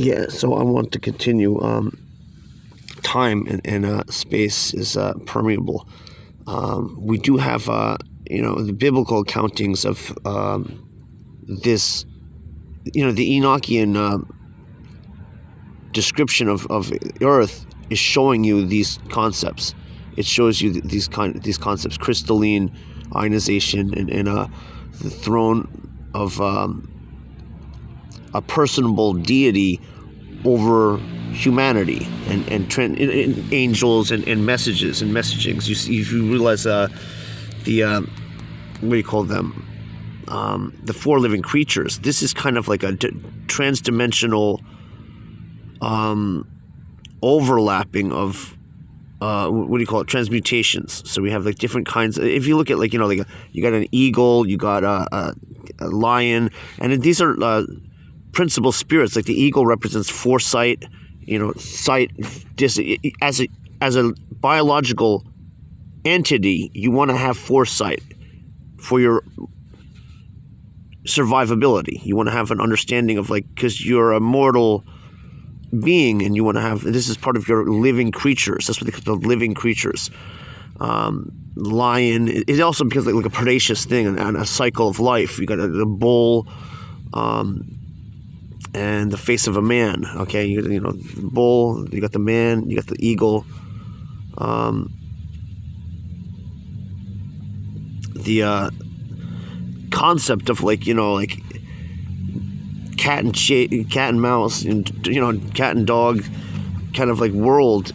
Yeah, so I want to continue. Time and space is permeable. We do have, the biblical accountings of this, the Enochian description of Earth is showing you these concepts. It shows you these concepts: crystalline ionization and the throne of a personable deity over humanity and angels and messages and messagings. You realize the what do you call them? The four living creatures. This is kind of like a transdimensional overlapping of what do you call it? Transmutations. So we have like different kinds. If you look at you got an eagle, you got a lion, and these are principal spirits. Like the eagle represents foresight, sight. As a biological entity, you want to have foresight for your survivability. You want to have an understanding of because you're a mortal being, and you want to have, this is part of your living creatures. That's what they call the living creatures. Lion, it also becomes like a predaceous thing and a cycle of life. You got the bull, and the face of a man. Okay, the bull, you got the man, you got the eagle. The concept of cat and mouse, and cat and dog kind of world,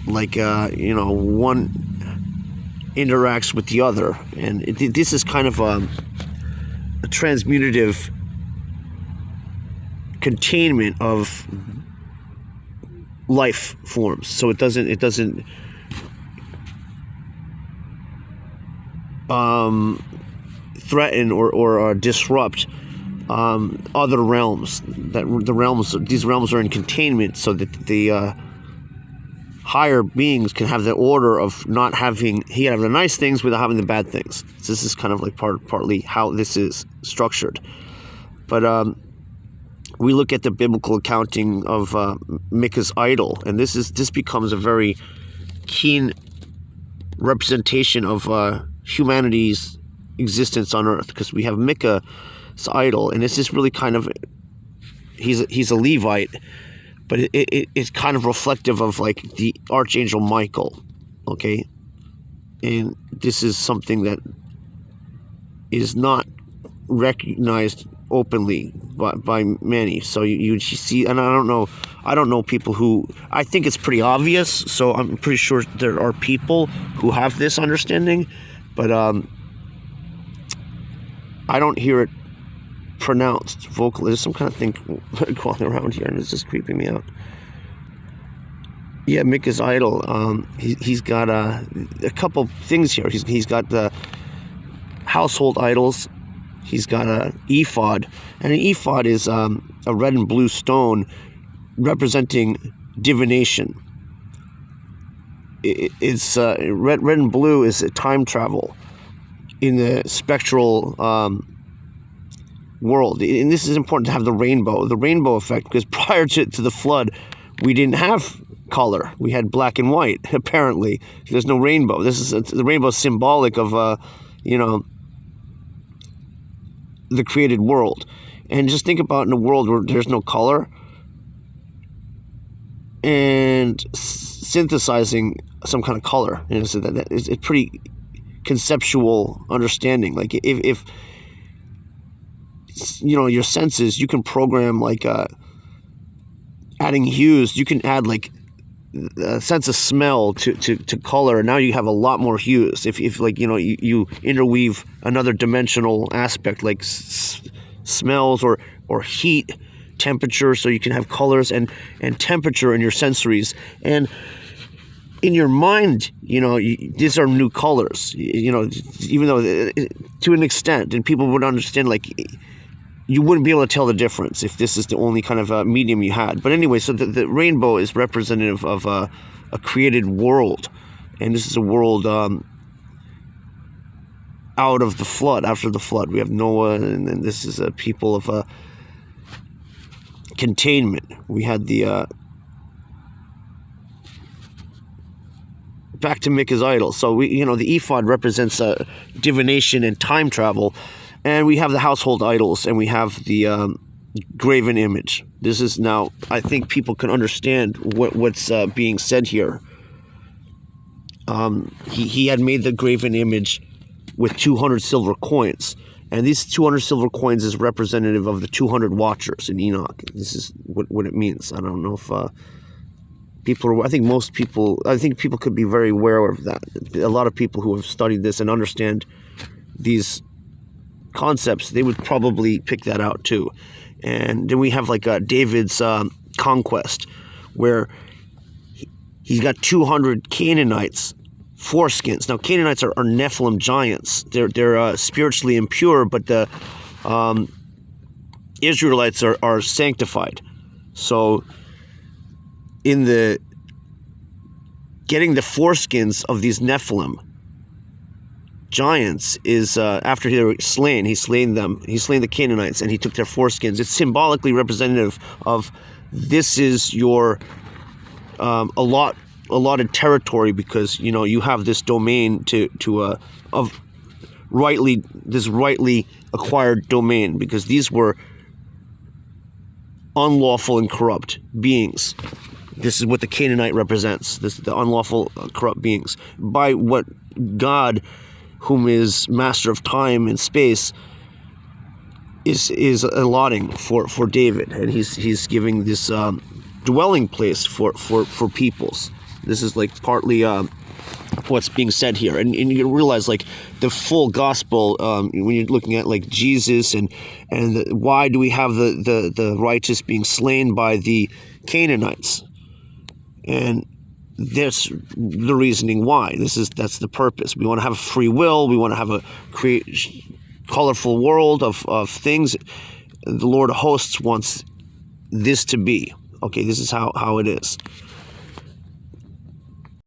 one interacts with the other, and this is kind of a transmutative containment of life forms. So it doesn't threaten or disrupt other realms. These realms are in containment, so that the higher beings can have the order of not having. He can have the nice things without having the bad things. So this is kind of partly how this is structured. But we look at the biblical accounting of Micah's idol, and this becomes a very keen representation of humanity's existence on Earth, because we have Micah's idol, and this is really kind of, he's a Levite, but it's kind of reflective of the Archangel Michael, okay? And this is something that is not recognized openly by many. So you see, and I don't know people who, I think it's pretty obvious, so I'm pretty sure there are people who have this understanding, but I don't hear it pronounced vocally. There's some kind of thing going around here, and it's just creeping me out. Yeah, Micah's idol. He's got a couple things here. He's got the household idols. He's got an ephod, and an ephod is a red and blue stone representing divination. It's red and blue is time travel in the spectral world. And this is important to have the rainbow effect, because prior to the flood, we didn't have color. We had black and white, apparently. There's no rainbow. The rainbow is symbolic of, the created world. And just think about in a world where there's no color, and synthesizing some kind of color. So that is a pretty conceptual understanding. If your senses, you can program adding hues. You can add a sense of smell to color, and now you have a lot more hues. If you interweave another dimensional aspect, like smells or heat, temperature, so you can have colors and temperature in your sensories. And in your mind, these are new colors, even though to an extent, and people would understand, you wouldn't be able to tell the difference if this is the only kind of medium you had. But anyway, so the rainbow is representative of a created world. And this is a world out of the flood, after the flood. We have Noah, and then this is a people of containment. We had the back to Micah's idol. So the ephod represents divination and time travel, and we have the household idols, and we have the graven image. This is now, I think people can understand what's being said here. He had made the graven image with 200 silver coins, and these 200 silver coins is representative of the 200 watchers in Enoch. This is what it means. I don't know if I think people could be very aware of that. A lot of people who have studied this and understand these concepts, they would probably pick that out too. And then we have like David's conquest, where he's got 200 Canaanites, foreskins. Now, Canaanites are Nephilim giants. They're spiritually impure, but the Israelites are sanctified. So, in the getting the foreskins of these Nephilim giants is after they were slain. He slain the Canaanites, and he took their foreskins. It's symbolically representative of this is your allotted territory, because you have this domain of rightly acquired domain, because these were unlawful and corrupt beings. This is what the Canaanite represents. This the unlawful corrupt beings, by what God, whom is master of time and space, is allotting for David, and he's giving this dwelling place for peoples. This is like partly what's being said here, and you realize like the full gospel when you're looking at like Jesus and why do we have the righteous being slain by the Canaanites, and that's the reasoning why. That's the purpose. We want to have free will. We want to have a colorful world of things. The Lord of hosts wants this to be. Okay, this is how it is.